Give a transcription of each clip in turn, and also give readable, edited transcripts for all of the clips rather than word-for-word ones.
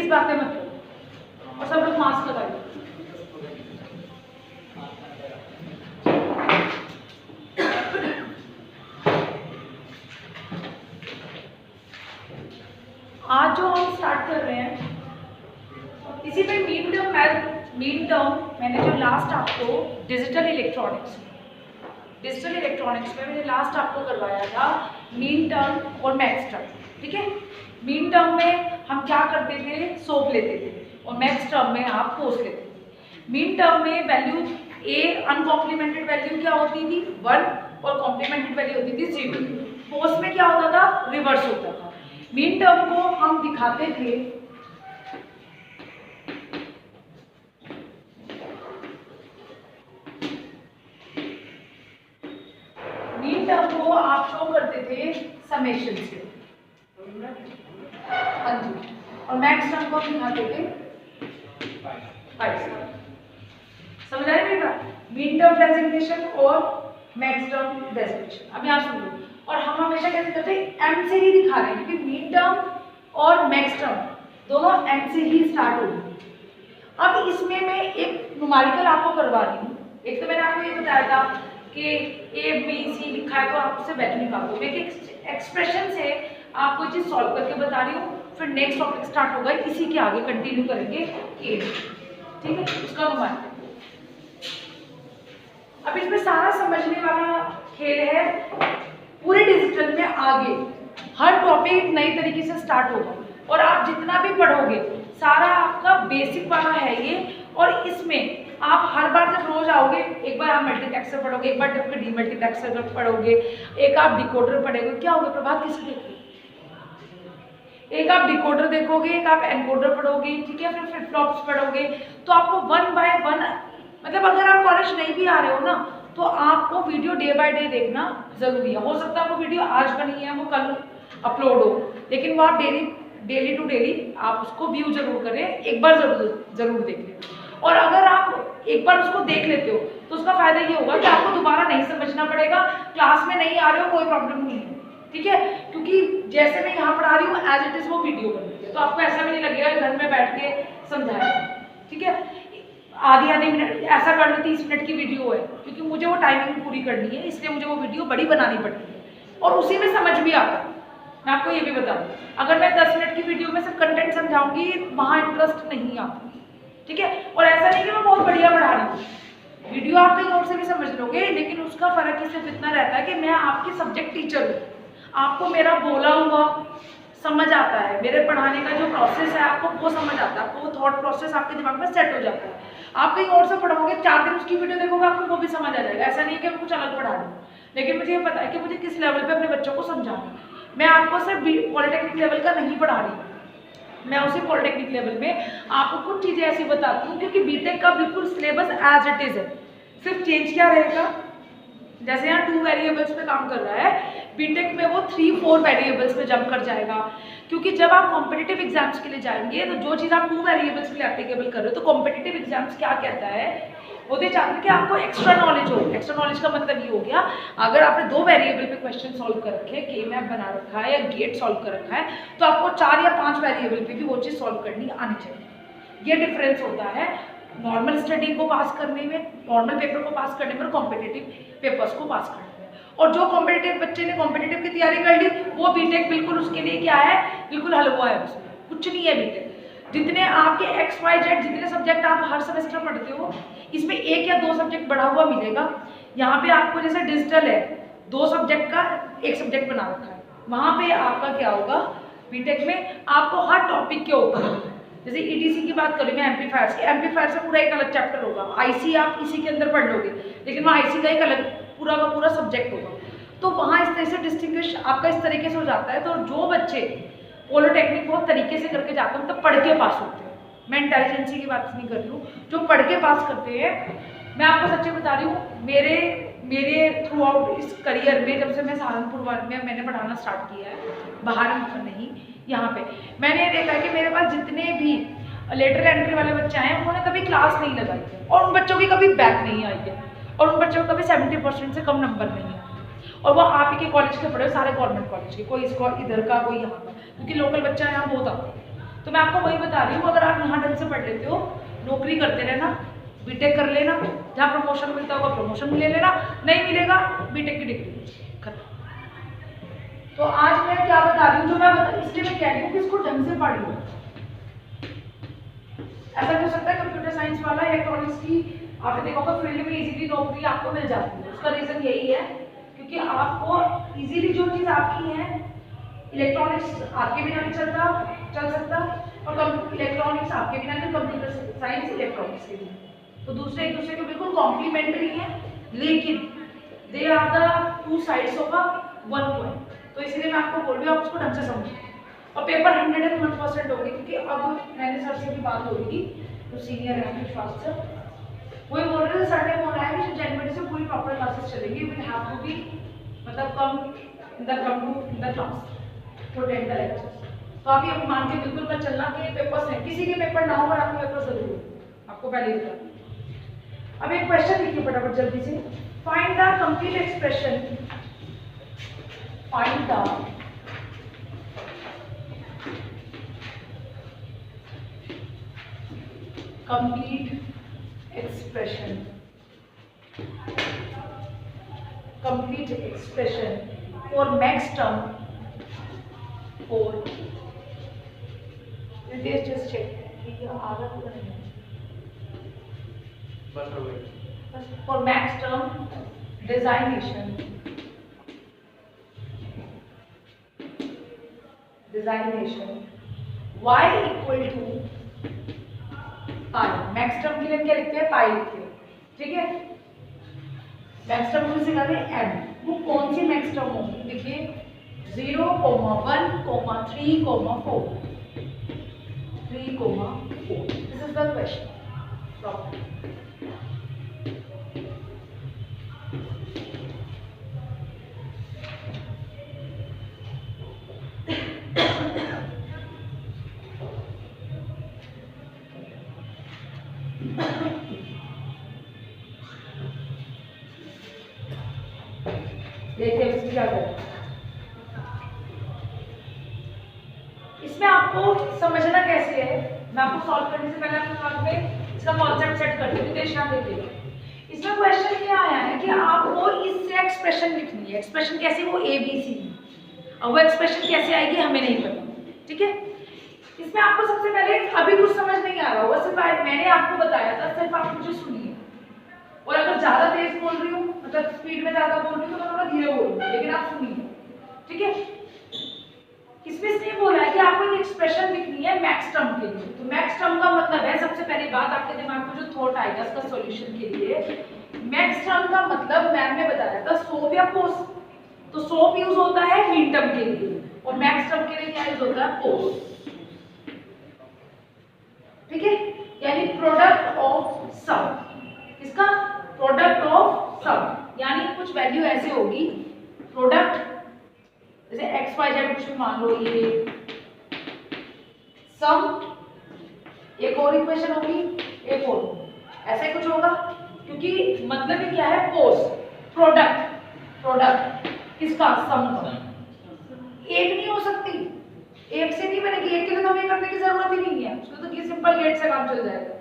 Please बातें मत करो और सब लोग मास्क लगाइए। आज जो हम स्टार्ट कर रहे हैं इसी पे मीन टर्म मैंने जो लास्ट आपको डिजिटल इलेक्ट्रॉनिक्स में मैंने लास्ट आपको करवाया था मीन टर्म और मैक्स टर्म, ठीक है। मीन टर्म में हम क्या करते थे, सोप लेते थे और मैक्स टर्म में आप पोस्ट लेते थे। मीन टर्म में वैल्यू ए अनकॉम्प्लीमेंटेड वैल्यू क्या होती थी 1 और कॉम्प्लीमेंटेड वैल्यू होती थी 0। पोस्ट में क्या होता था, रिवर्स होता था। मीन टर्म को हम दिखाते थे मीन टर्म को आप शो करते थे समेशन से, हाँ जी, और मैक्स टर्म को दिखाते थे समझ आए मेरी बात। मीन टर्म डेजिग्नेशन और मैक्स टर्म डेजिग्नेशन। अब यहाँ सुन लो, और हम हमेशा कैसे करते हैं, एम से ही दिखा रहे हैं क्योंकि मीन टर्म और मैक्स टर्म दोनों एम से ही स्टार्ट होगी। अब इसमें मैं एक न्यूमेरिकल आपको करवा रही हूँ। एक तो मैंने आपको ये बताया था कि ए बी सी लिखा है तो आप उससे वैल्यू निकाल दो। मैं एक एक्सप्रेशन से आपको चीज सॉल्व करके बता रही हूँ, फिर नेक्स्ट टॉपिक स्टार्ट होगा, इसी के आगे कंटिन्यू करेंगे ए, ठीक है, उसका न्यूमेरिकल। अब इसमें सारा समझने वाला खेल है। पूरे डिजिटल में आगे हर टॉपिक नई तरीके से स्टार्ट होगा और आप जितना भी पढ़ोगे सारा आपका बेसिक वाला है ये। और इसमें आप हर बार जब रोज आओगे, एक बार आप मल्टीप्लेक्सर पढ़ोगे, एक बार जब डीमल्टीप्लेक्सर पढ़ोगे, एक आप डिकोडर पढ़ोगे। क्या होगा प्रभात, किसे देखोगे, एक आप डिकोडर देखोगे, एक आप एनकोडर पढ़ोगे, ठीक है, फिर फ्लिप फ्लॉप्स पढ़ोगे। तो आपको 1 बाय 1 मतलब अगर आप कॉलेज नहीं भी आ रहे हो ना तो आपको वीडियो डे बाय डे देखना जरूरी है। हो सकता है वो वीडियो आज बनी है वो कल अपलोड हो, लेकिन वो आप डेली टू डेली आप उसको व्यू जरूर करें, एक बार जरूर देख लें। और अगर आप एक बार उसको देख लेते हो तो उसका फायदा ये होगा कि आपको दोबारा नहीं समझना पड़ेगा। क्लास में नहीं आ रहे हो कोई प्रॉब्लम नहीं है, ठीक है, क्योंकि जैसे मैं यहाँ पढ़ा रही हूँ एज इट इज वो वीडियो बन रही है, तो आपको ऐसा भी नहीं लगेगा घर में बैठ के समझाया, ठीक है। आधी मिनट ऐसा कर लो 30 मिनट की वीडियो है, क्योंकि मुझे वो टाइमिंग पूरी करनी है, इसलिए मुझे वो वीडियो बड़ी बनानी पड़ती है और उसी में समझ भी आता है। मैं आपको ये भी बता दूँ, अगर मैं 10 मिनट की वीडियो में सिर्फ कंटेंट समझाऊंगी वहाँ इंटरेस्ट नहीं आता, ठीक है। और ऐसा नहीं कि मैं बहुत बढ़िया पढ़ा रही हूँ, वीडियो आप कहीं और से भी समझ लोगे, लेकिन उसका फर्क ही सिर्फ इतना रहता है कि मैं आपकी सब्जेक्ट टीचर हूँ, आपको मेरा बोला हुआ समझ आता है, मेरे पढ़ाने का जो प्रोसेस है आपको वो समझ आता है, आपको वो थॉट प्रोसेस आपके दिमाग में सेट हो जाता है। आप कहीं और से पढ़ोगे, 4 दिन उसकी वीडियो देखोगे, आपको वो भी समझ आ जाएगा। ऐसा नहीं है कि मैं कुछ अलग पढ़ा रही हूँ, लेकिन मुझे ये पता है कि मुझे किस लेवल पे अपने बच्चों को समझाना है। मैं आपको सिर्फ पॉलिटेक्निक लेवल का नहीं पढ़ा रही हूँ, मैं उसी पॉलिटेक्निक लेवल में आपको कुछ चीज़ें ऐसी बताती हूँ, क्योंकि बीटेक का बिल्कुल सिलेबस एज इट इज़ है, सिर्फ चेंज क्या रहेगा, जैसे यहाँ 2 वेरिएबल्स पे काम कर रहा है, बीटेक में वो 3-4 वेरिएबल्स पे जंप कर जाएगा। क्योंकि जब आप कॉम्पिटिटिव एग्जाम्स के लिए जाएंगे तो जो चीज़ आप 2 वेरिएबल्स के लिए एप्लीकेबल कर रहे हो, तो कॉम्पिटिटिव एग्जाम्स क्या कहता है, वो तो चाहते हैं कि आपको एक्स्ट्रा नॉलेज हो। एक्स्ट्रा नॉलेज का मतलब ये हो गया, अगर आपने 2 वेरिएबल पे क्वेश्चन सॉल्व कर रखे हैं, के मैप बना रखा है या गेट सॉल्व कर रखा है, तो आपको 4 या 5 वेरिएबल पे भी वो चीज़ सॉल्व करनी आनी चाहिए। ये डिफरेंस होता है नॉर्मल स्टडी को पास करने में, नॉर्मल पेपर को पास करने में और कॉम्पिटिटिव पेपर्स को पास करने में। और जो कॉम्पिटिटिव बच्चे ने कॉम्पिटिटिव की तैयारी कर ली, वो बीटेक बिल्कुल उसके लिए क्या है, बिल्कुल हलवा है, उसमें कुछ नहीं है बीटेक। जितने आपके XYZ जितने सब्जेक्ट आप हर सेमेस्टर पढ़ते हो, इसमें 1 या 2 सब्जेक्ट बढ़ा हुआ मिलेगा। यहाँ पे आपको जैसे डिजिटल है, 2 सब्जेक्ट का 1 सब्जेक्ट बना रखा है, वहाँ पे आपका क्या होगा, बीटेक में आपको हर टॉपिक के ऊपर, जैसे ETC की बात करूँ मैं, एम्पलीफायर से पूरा एक अलग चैप्टर होगा, IC आप इसी के अंदर पढ़ लोगे, लेकिन वहाँ IC का एक अलग पूरा का पूरा सब्जेक्ट होगा। तो वहाँ इस तरह से डिस्टिंग्विश आपका इस तरीके से हो जाता है। तो जो बच्चे पॉलिटेक्निक बहुत तरीके से करके जाते हैं, तो पढ़ के पास होते हैं, मैं इंटेलिजेंसी की बात नहीं कर रही हूँ, जो पढ़ के पास करते हैं। मैं आपको सच्ची बता रही हूँ, मेरे थ्रू आउट इस करियर में, जब से मैं सहारनपुर में मैंने पढ़ाना स्टार्ट किया है, बाहर नहीं यहाँ पे, मैंने ये देखा है कि मेरे पास जितने भी लेटर एंट्री वाले बच्चे आए हैं, उन्होंने कभी क्लास नहीं लगाई है, और उन बच्चों की कभी बैक नहीं आई है, और उन बच्चों को कभी 70% से कम नंबर नहीं है, और वो आप ही के कॉलेज के पढ़े, सारे गवर्नमेंट कॉलेज के, कोई इधर का कोई यहाँ का, क्योंकि लोकल बच्चा यहाँ बहुत आता है। तो मैं आपको वही बता रही हूँ, अगर आप यहाँ ढंग से पढ़ लेते हो, नौकरी करते रहना, बीटेक कर लेना, जहाँ प्रमोशन मिलता होगा प्रमोशन ले लेना, नहीं मिलेगा बीटेक की डिग्री खत्म। तो आज मैं क्या बता रही हूँ, जो मैं बता इसलिए मैं कह रही हूँ कि इसको ढंग से पढ़ लो। ऐसा भी हो सकता है कंप्यूटर साइंस वाला इलेक्ट्रॉनिक्स की आपने देखा होगा फील्ड में इजीली नौकरी आपको मिल जाती है। उसका रीजन यही है क्योंकि आपको इजीली जो चीज़ आपकी है, इलेक्ट्रॉनिक्स आपके बिना नहीं चल सकता और इलेक्ट्रॉनिक्स आपके बिना नहीं, कंप्यूटर साइंस इलेक्ट्रॉनिक्स के बिना, तो दूसरे एक दूसरे के बिल्कुल कॉम्प्लीमेंट्री हैं, लेकिन they are the two sides of a one coin. तो इसीलिए मैं आपको बोल रही हूँ, आप उसको ढंग से समझिए और पेपर 101% होगी, क्योंकि अब मैंने सर से भी बात हो रही थी, तो सीनियर है विश्वास सर, वही बोल रहे थे, सर ने बोला है कि जनवरी से पूरी प्रॉपर क्लासेस चलेगी, विल हैव टू बी मतलब come in the class to attend the lectures. तो आप ये मान के बिल्कुल मत चलना कि पेपर्स हैं, किसी के पेपर ना हो पर आपके पेपर जरूर हो, आपको पहले ही बता। अब एक क्वेश्चन लिखिए फटाफट जल्दी से, find the complete expression, find the complete expression for max term for this, just check ये आ रहा है नहीं, बस for max term designation y equal to pi, max term के लिए क्या लिखते हैं, पाई लिखते हैं, ठीक है। मैक्स टर्म को सिखा दें एम, वो कौन सी मैक्स टर्म होगी, देखिए 0, 1, 3, 4, 3, 4, दिस इज द क्वेश्चन। देखिए इसमें क्या करें, इसमें आपको समझना कैसे है, मैं आपको सॉल्व करने से पहले आपके दिमाग में इसका कॉन्सेप्ट सेट कर दूं, ध्यान दीजिएगा। इसमें क्वेश्चन क्या आया है कि आपको इससे एक्सप्रेशन लिखनी है, एक्सप्रेशन कैसी, वो ABC, और वो एक्सप्रेशन कैसे आएगी हमें नहीं पता, ठीक है। इसमें आपको सबसे पहले अभी कुछ समझ नहीं आ रहा होगा, सिर्फ मैंने आपको बताया था, सिर्फ आप मुझे सुनिए, और अगर ज्यादा तेज बोल रही हूँ, मतलब स्पीड में ज्यादा बोल रही हूँ, तो मैं थोड़ा धीरे बोलूँगी, लेकिन आप सुनिए, ठीक है। इसमें इसलिए बोला है कि आपको एक एक्सप्रेशन लिखनी है मैक्स टर्म के लिए। तो मैक्स टर्म का मतलब है, सबसे पहली बात आपके दिमाग में जो थॉट आएगा इसका सॉल्यूशन के लिए, मैक्स टर्म का मतलब मैम ने बताया था सोप या पोस। तो सोप यूज होता है मीन टर्म के लिए और मैक्स टर्म के लिए क्या यूज होता है, पोस, ठीक है। यानी प्रोडक्ट ऑफ सम, इसका प्रोडक्ट ऑफ सम, यानी कुछ वैल्यू ऐसे होगी, प्रोडक्ट जैसे XYZ कुछ भी मान लो, ये सम, एक और इक्वेशन होगी, एक और ऐसे कुछ होगा, क्योंकि मतलब ही क्या है, पोस, प्रोडक्ट किसका, सम का। एक नहीं हो सकती, एक से नहीं बनेगी, एक के लिए तो हमें करने की जरूरत ही नहीं है, उसको तो सिंपल गेट से काम चल जाएगा,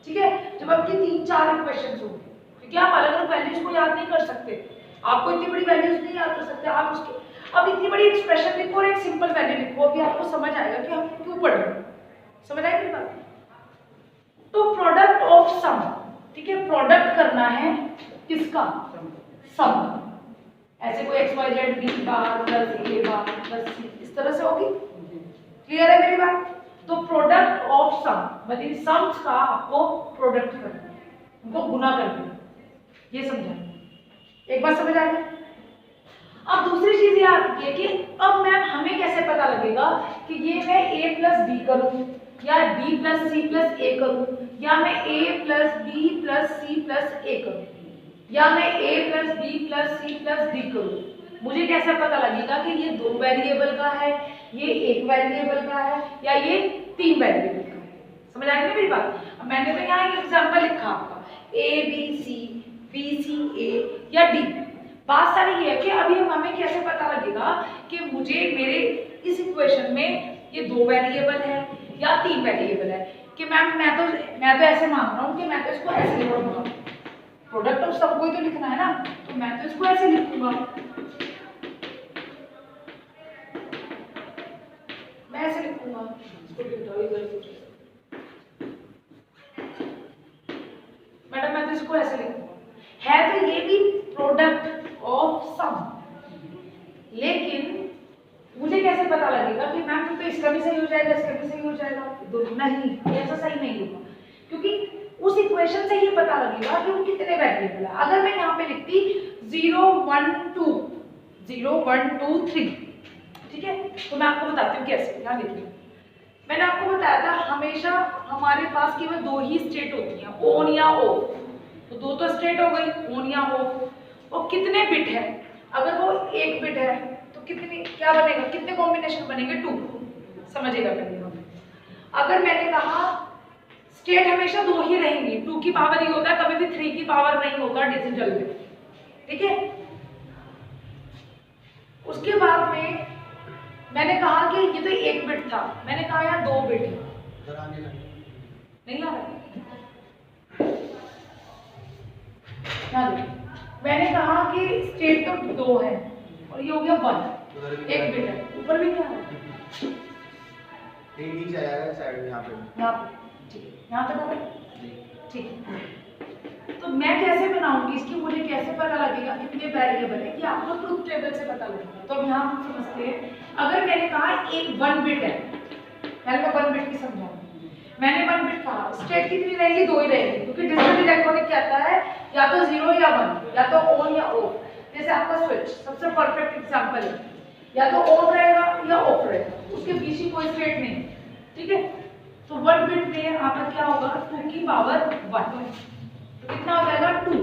ठीक है। जब आपकी 3-4 इक्वेशंस होंगी, क्योंकि आप अलग अलग वैल्यूज को याद नहीं कर सकते, आपको इतनी बड़ी वैल्यूज नहीं याद कर सकते आप उसके, अब इतनी बड़ी एक्सप्रेशन लिखो और एक सिंपल वैल्यू लिखो, अभी आपको समझ आएगा कि हम क्यों पढ़ रहे हैं, समझ आएगी मेरी बात। तो प्रोडक्ट ऑफ सम, ठीक है, प्रोडक्ट करना है किसका, सम, ऐसे कोई XYZ B bar plus A bar plus C इस तरह से होगी, क्लियर है मेरी बात। तो प्रोडक्ट ऑफ सम मतलब सम्स का आपको प्रोडक्ट करना है, उनको गुना करना है, ये समझा, एक बार समझ आ गया। अब दूसरी चीज ये आती है कि अब मैम हमें कैसे पता लगेगा कि ये मैं A प्लस B करूँ या B plus C plus A करूँ, या मैं A plus B plus C plus A करूँ, या मैं A plus B plus C plus D करूँ, मुझे कैसे पता लगेगा कि ये 2 वेरिएबल का है, ये 1 वेरिएबल का है, या ये 3 वेरिएबल का है, समझ आ गई मेरी बात। अब मैंने तो यहाँ एक एग्जांपल लिखा आपका A B C B C A या D। बात सारी ये है कि अभी हमें कैसे पता लगेगा कि मुझे मेरे इस इक्वेशन में ये 2 वेरिएबल है या वेरिएबल है कि मैम मैं तो ऐसे मान रहा हूँ कि मैं तो इसको ऐसे लिखूंगा, प्रोडक्ट ऑफ सबको ही तो लिखना है ना, तो मैं तो इसको ऐसे लिखूंगा, मैं ऐसे लिखूंगा, मैडम मैं तो इसको ऐसे लिखूंगा, है तो ये भी प्रोडक्ट ऑफ सम, लेकिन मुझे कैसे पता लगेगा कि मैम तो इसका भी सही हो जाएगा, इसका भी सही हो जाएगा? नहीं, ऐसा सही नहीं होगा, क्योंकि उस इक्वेशन से ये पता लगेगा कि वो कितने वेरिएबल है। अगर मैं यहाँ पे लिखती 0 1 2 0 1 2 3, ठीक है, तो मैं आपको बताती हूँ कैसे। यहाँ देखिए, मैंने आपको बताया था हमेशा हमारे पास केवल दो ही स्टेट होती हैं, ऑन या ऑफ, तो दो तो स्टेट हो गई, ऑन या ऑफ। और कितने बिट है, अगर वो एक बिट है तो कितनी क्या बनेगा, कितने कॉम्बिनेशन बनेंगे, 2, समझिएगा पहले। अगर मैंने कहा स्टेट हमेशा दो ही रहेंगी, 2 की पावर ही होता है, कभी भी 3 की पावर नहीं होता डिजिटल में, ठीक है। उसके बाद में मैंने कहा कि ये तो एक बिट था, मैंने कहा यहाँ 2 बिट है, नहीं आ रहा, मैंने कहा कि स्टेट तो 2 है और ये हो गया 1, एक बिट है, ऊपर भी नहीं आ रहा, नीचे आएगा साइड में, यहाँ पे ठीक है, यहाँ तक आ रहा है, ठीक है। तो मैं कैसे बनाऊंगी इसकी, मुझे कैसे पता लगेगा कितने वेरिएबल है, कि आपको ट्रुथ टेबल से पता लगेगा। तो अब यहाँ हम समझते हैं, अगर मैंने कहा एक 1 बिट है, पहले मैं 1 बिट की समझाऊंगी, मैंने 1 बिट कहा, स्टेट कितनी रहेगी, 2 ही रहेगी, क्योंकि डिजिटल इलेक्ट्रॉनिक क्या आता है, या तो 0 या 1, या तो ऑन या ऑफ। जैसे आपका स्विच सबसे परफेक्ट एग्जांपल है, या तो ऑन रहेगा या ऑफ रहेगा, उसके बीच ही कोई स्टेट नहीं, ठीक है। तो 1 बिट में आपका क्या होगा, 2 की पावर 1, तो कितना हो जाएगा 2,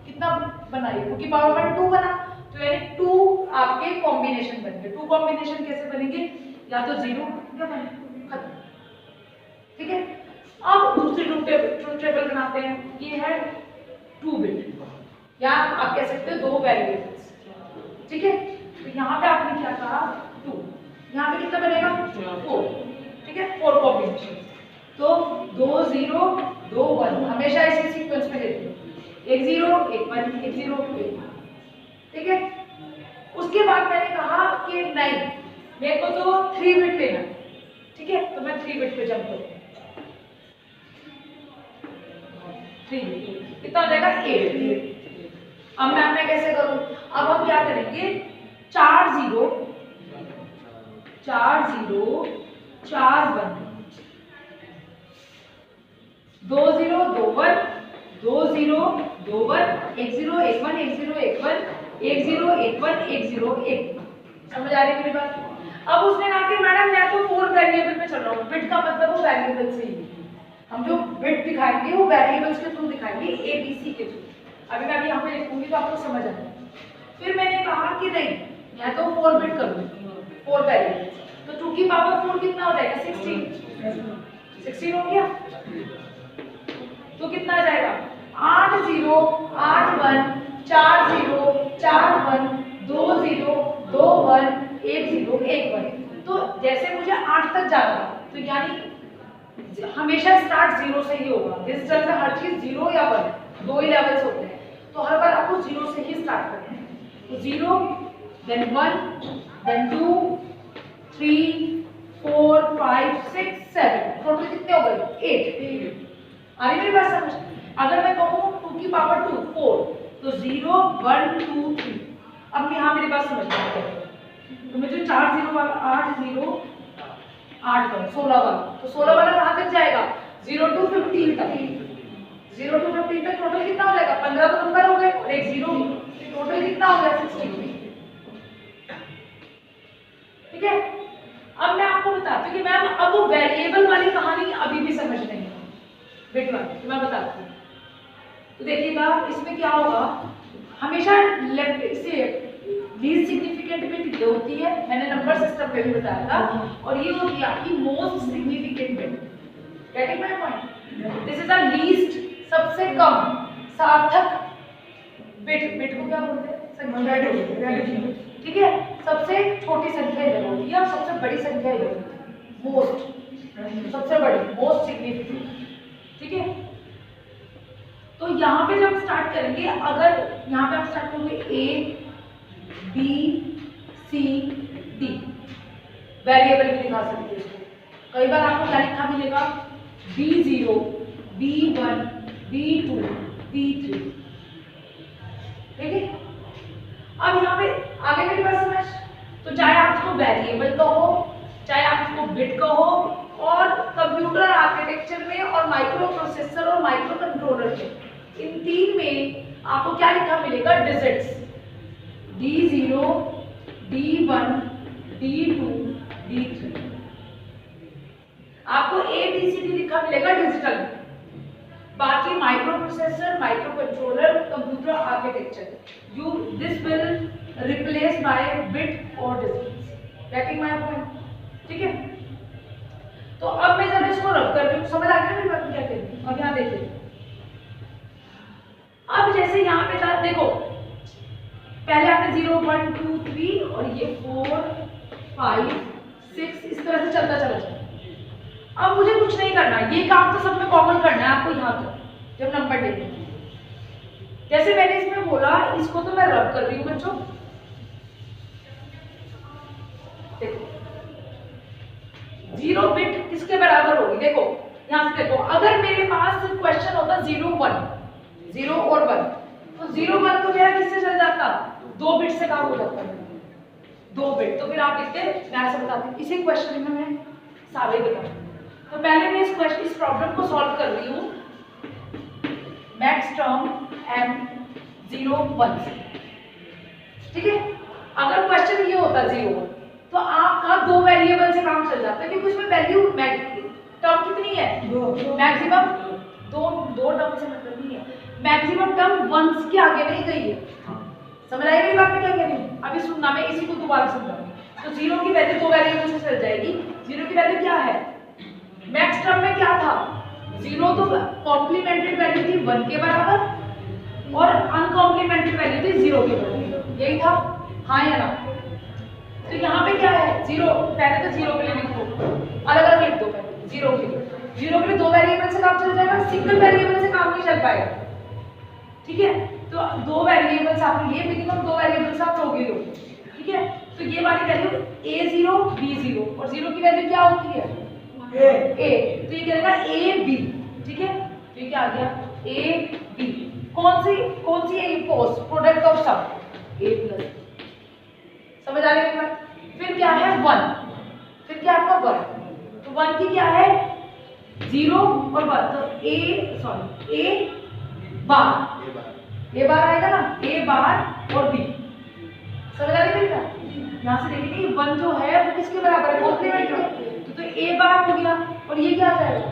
कितना बनाइए, 2 की पावर 1 2 बना, तो यानी 2 आपके कॉम्बिनेशन बनेंगे। 2 कॉम्बिनेशन कैसे बनेंगे, या तो 0 या 1, खत्म, ठीक है। अब दूसरी ट्रुथ टेबल बनाते हैं, ये है 2 बिट, या आप कह सकते हो 2 वेरिएबल्स, ठीक है। तो यहाँ पे आपने क्या कहा 2, यहाँ पे कितना बनेगा 4, ठीक है, 4 कॉम्बिनेशन। तो 2 0 2 1 हमेशा इसी सीक्वेंस में लेते हैं, 1 0 1 1 1 0 1, ठीक है। उसके बाद मैंने कहा कि नहीं, मेरे को तो 3 बिट लेना है, ठीक है, तो मैं 3 बिट पे जंप करूंगा, 3 बिट कितना हो जाएगा 8। अब मैं कैसे करूं, अब हम क्या करेंगे, 4 0 4 0 4 1 2 0 2 1 2 0 2 1 1 0 1 1 1 0 1 1 1 0 1 1 1 0 1, समझ आ रही है मेरी बात। अब उसने कहा कि मैडम मैं तो 4 वेरिएबल पे चल रहा हूँ, बिट का मतलब वो वेरिएबल से ही, हम जो बिट दिखाएंगे वो वेरिएबल्स के थ्रू दिखाएंगे, ABC के थ्रू। अभी मैं यहाँ पे लिखूंगी तो आपको समझ आएगा। फिर मैंने कहा कि नहीं, मैं तो 4 बिट करूंगी, 4 वेरिएबल, तो 2 की पावर 4 कितना हो जाएगा 16 हो गया, तो कितना आ जाएगा 8 0 8 1 4 0 4 1 2 0 2 1 1 0 1 1। तो जैसे मुझे 8 तक जाना था, तो यानी हमेशा स्टार्ट 0 से ही होगा, डिजिटल में हर चीज 0 या 1, 2 ही लेवल्स होते हैं, तो हर बार आपको 0 से ही स्टार्ट करना है। तो 0 then 1 then 2 3 4 5 6 7, टोटल कितने हो गए 8। आ रही मेरी बात समझ। अगर मैं कहूँ 2 की पावर 2 4, तो 0 1 2 3। अब यहाँ मेरी बात समझ में आ गई, तो मुझे 4 0 वाला 8 0 8 1 16 वाला, तो 16 वाला कहाँ तक जाएगा 0 to 15 तक, 0 to 15 तक टोटल कितना हो जाएगा 15 तो नंबर हो गए और एक 0, टोटल कितना हो गया 16, ठीक है। अब मैं आपको बताती हूँ कि मैम अब वो वेरिएबल वाली कहानी अभी भी समझ नहीं है, बिट वाली तो मैं बताती हूँ। तो देखिएगा इसमें क्या होगा, हमेशा लेफ्ट से लीस्ट सिग्निफिकेंट बिट ये होती है, मैंने नंबर सिस्टम पे भी बताया था, और ये होती है आपकी most significant bit, getting my point. This is the least, सबसे कम सार्थक बिट, बिट को क्या बोलते हैं संख्या, ठीक है। सबसे छोटी संख्या इधर होती है और सबसे बड़ी संख्या इधर होती है, मोस्ट सबसे सबसे बड़ी मोस्ट सिग्निफिकेंट, ठीक है। तो यहाँ पे जब स्टार्ट करेंगे, अगर यहाँ पे आप स्टार्ट करोगे A B C D, variable भी दिखा सकते हैं। कई बार आपको क्या लिखा मिलेगा, B0 B1 B2 B3, ठीक है। अब यहाँ पे आगे मेरी बात समझ, तो चाहे आप इसको वेरिएबल कहो, चाहे आप इसको बिट कहो, और कंप्यूटर आर्किटेक्चर में और माइक्रो प्रोसेसर और माइक्रो कंट्रोलर में, इन तीन में आपको क्या लिखा मिलेगा, digits D0 D1 D2 D3, आपको ABCD लिखा मिलेगा डिजिटल। बाकी micro processor, micro controller, computer architecture, you this will replace by bit और डिजिट्स। गेटिंग माय पॉइंट, ठीक है। तो अब मैं जब इसको रब कर रही हूँ, समझ आ गया मेरी बात क्या कह रही हूँ। अब यहाँ देखिए, अब जैसे यहाँ पे था, देखो पहले आपने 0 1 2 3 और ये 4 5 6 इस तरह से चलता चला जाए। अब मुझे कुछ नहीं करना, ये काम तो सब में कॉमन करना है आपको यहाँ तक जब नंबर लेते हैं। जैसे मैंने इसमें बोला, इसको तो मैं रब कर रही हूँ बच्चों, देखो 0 बिट किसके बराबर होगी, देखो यहाँ से देखो, अगर मेरे पास क्वेश्चन होता 0 और 1, तो 0 1 तो मेरा किससे चल जाता, 2 बिट से काम हो जाता है, 2 बिट। तो फिर आप लिखते, मैं ऐसा बताती, इसी क्वेश्चन में मैं सारे बताऊँ। तो पहले मैं इस प्रॉब्लम को सॉल्व कर रही हूँ मैक्स टर्म M0 1 से, ठीक है। अगर क्वेश्चन ये होता 0 तो आपका 2 वेरिएबल से काम चल जाता है, क्योंकि उसमें वैल्यू टर्म कितनी है, मैक्सिमम दो टर्म से मतलब नहीं है, मैक्सिमम टर्म 1 के आगे नहीं गई है। समझ आई मेरी बात में क्या कह रही हूँ। अभी सुनना, मैं इसी को दोबारा समझाऊंगी। तो 0 की वैल्यू 2 वेरिएबल से चल जाएगी। 0 की वैल्यू क्या है, मैक्स टर्म में क्या था, 0 तो कॉम्प्लीमेंटेड वैल्यू थी 1 के बराबर और अनकॉम्प्लीमेंटेड वैल्यू थी 0 के बराबर, यही था, हाँ या ना। तो यहाँ पे क्या है, 0, पहले तो 0 के लिए लिखो, अलग अलग लिख दो, पहले 0 के लिए 2 वेरिएबल से काम चल जाएगा, सिंगल वेरिएबल से काम नहीं चल पाएगा, ठीक है। तो 2 वेरिएबल्स आपने लिए, मिनिमम 2 वेरिएबल्स आप लोगे, ठीक है। तो ये वाली वैल्यू A0 B0 और 0 की वैल्यू क्या होती है, A, तो ये करेगा AB, ठीक है। तो ये क्या आ गया, AB, कौन सी है, post product of sum A plus, समझ आ रही है बात। फिर क्या है 1, फिर क्या आपका 1, तो 1 की क्या है 0 और 1, तो A बार आएगा ना, A बार और B, समझ आ रही है बेटा। यहाँ से देखिए 1 जो है वो किसके बराबर है, कॉम्प्लीमेंट है, तो A बार हो गया और ये क्या आ जाएगा,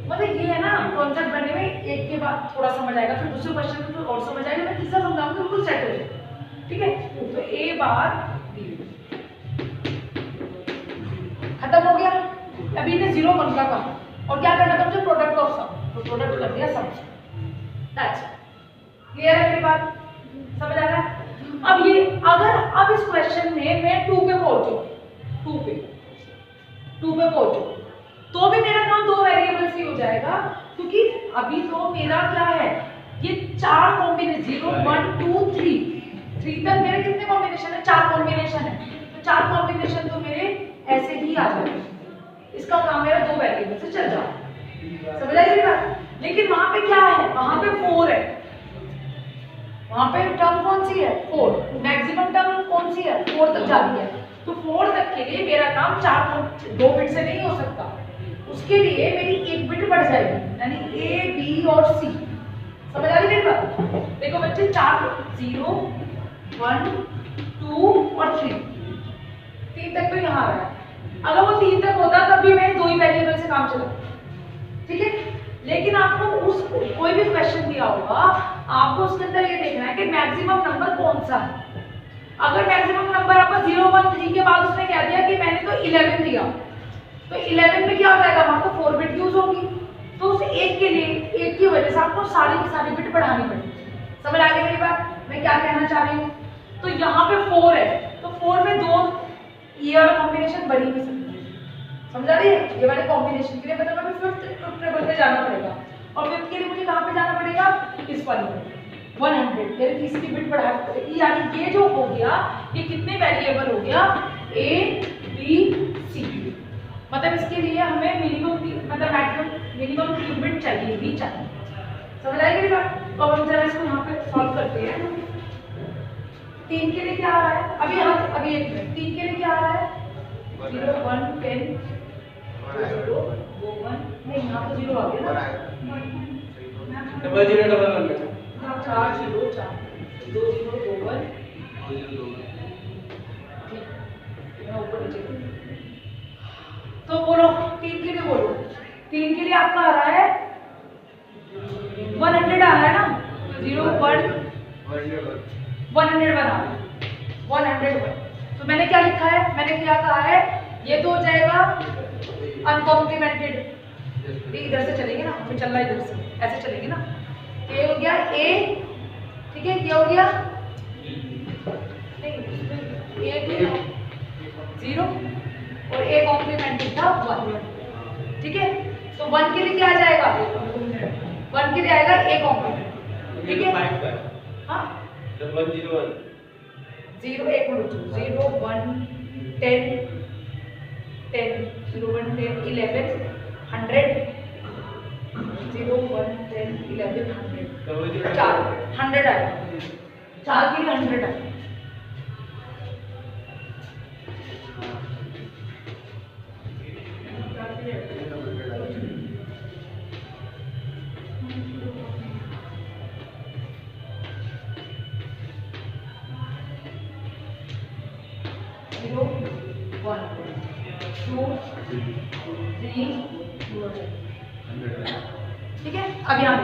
मतलब ये है ना कॉन्सेप्ट बनने में, एक के बाद थोड़ा समझ आएगा, फिर दूसरे क्वेश्चन में तो और समझ आएगा, मैं तीसरा समझाऊंगा बिल्कुल सेट हो जाएगा, ठीक है। तो A बार B खत्म हो गया। अभी इन्हें 0 1 का कहा और क्या करना था मुझे, प्रोडक्ट ऑफ सम, तो प्रोडक्ट कर दिया सम, दैट्स क्लियर है मेरी बात, समझ आ रहा है। अब ये अगर अब इस क्वेश्चन में मैं 2 पे पहुंचूं, 2 पे पहुंचूं, तो भी मेरा काम 2 वेरिएबल से हो जाएगा, क्योंकि अभी तो मेरा क्या है, ये 4 कॉम्बिनेशन 0 1 2 3 तक मेरे कितने कॉम्बिनेशन है, 4 कॉम्बिनेशन है, तो 4 कॉम्बिनेशन तो मेरे ऐसे ही आ जाएंगे, इसका काम मेरा 2 वेरिएबल से चल जाएगा, समझ आई बात। लेकिन वहां पे क्या है, वहां पे 4 है, वहां पे टर्म कौन सी है 4, मैक्सिमम टर्म कौन सी है 4 तक जाती है, तो 4 तक के लिए मेरा काम 2 बिट से नहीं हो सकता, उसके लिए मेरी 1 बिट बढ़ जाएगी, यानी A B और C, समझ आ रही मेरी बात। देखो बच्चे 4 0 1 2 और 3 तक तो यहाँ आ रहा है, अगर वो 3 तक होता तब भी मैं 2 ही वेरिएबल से काम चला, ठीक है। लेकिन आपको उस कोई भी क्वेश्चन दिया होगा, आपको उसके अंदर ये देखना है कि मैक्सिमम नंबर कौन सा है। अगर मैक्सिमम नंबर आपका 0 1 3 के बाद उसने कह दिया कि मैंने तो 11 दिया, तो 11 में क्या हो जाएगा, वहां तो 4 बिट यूज होगी, तो उस एक के लिए, एक की वजह से आपको सारी की सारी बिट बढ़ानी पड़ेगी, समझ आ गई मेरी बात, मैं क्या कहना चाह रही हूँ। तो यहाँ पे 4 है, तो 4 में 2 ये वाला कॉम्बिनेशन बढ़ ही नहीं सकता, समझ आ रही है? ये वाले कॉम्बिनेशन के लिए मतलब हमें फिफ्थ ट्रुथ टेबल पे जाना पड़ेगा, और फिफ्थ के लिए मुझे कहाँ पे जाना पड़ेगा? इस वाले में 100, यानी तीसरी बिट बढ़ानी पड़ेगी। यानी ये जो हो गया, ये कितने वेरिएबल हो गया? A B C। मतलब इसके लिए हमें मतलब मैक्सिमम मिनिमम 3 बिट चाहिए, भी चाहिए। समझ आएगी मेरी बात? तो अब हम जरा इसको यहाँ पे सॉल्व करते हैं। 3 के लिए क्या आ रहा है? अभी एक मिनट, 3 के लिए क्या आ रहा है? 0 1 10 0 2 1, नहीं यहाँ तो 0 आ गया ना। 0011 हाँ, 4 0 4 2 0 2 1। ठीक, मैं ऊपर नीचे कर दूँ। तो बोलो 3 के लिए बोलो। 3 के लिए आपका आ रहा है 100 आ रहा है ना? 0 1 101 आ रहा है, 101। तो मैंने क्या लिखा है? मैंने क्या कहा है? ये तो हो जाएगा अनकॉम्प्लीमेंटेड। इधर से चलेंगे ना, हमें चलना इधर से, ऐसे चलेंगे ना। ये हो गया A, ठीक है? क्या हो गया? नहीं, A 0 और A कॉम्प्लीमेंटेड था 1, ठीक है? तो 1 के लिए क्या आ जाएगा? 1 के लिए आएगा A कॉम्प्लीमेंट, ठीक है? हाँ 101 0 1 0 1 10 10 0 1 10 11 100 0 1 10 11 100 4 100 आया, 4 के लिए 100 आया। Zero, 1 2 3 ठीक है? अब यहाँ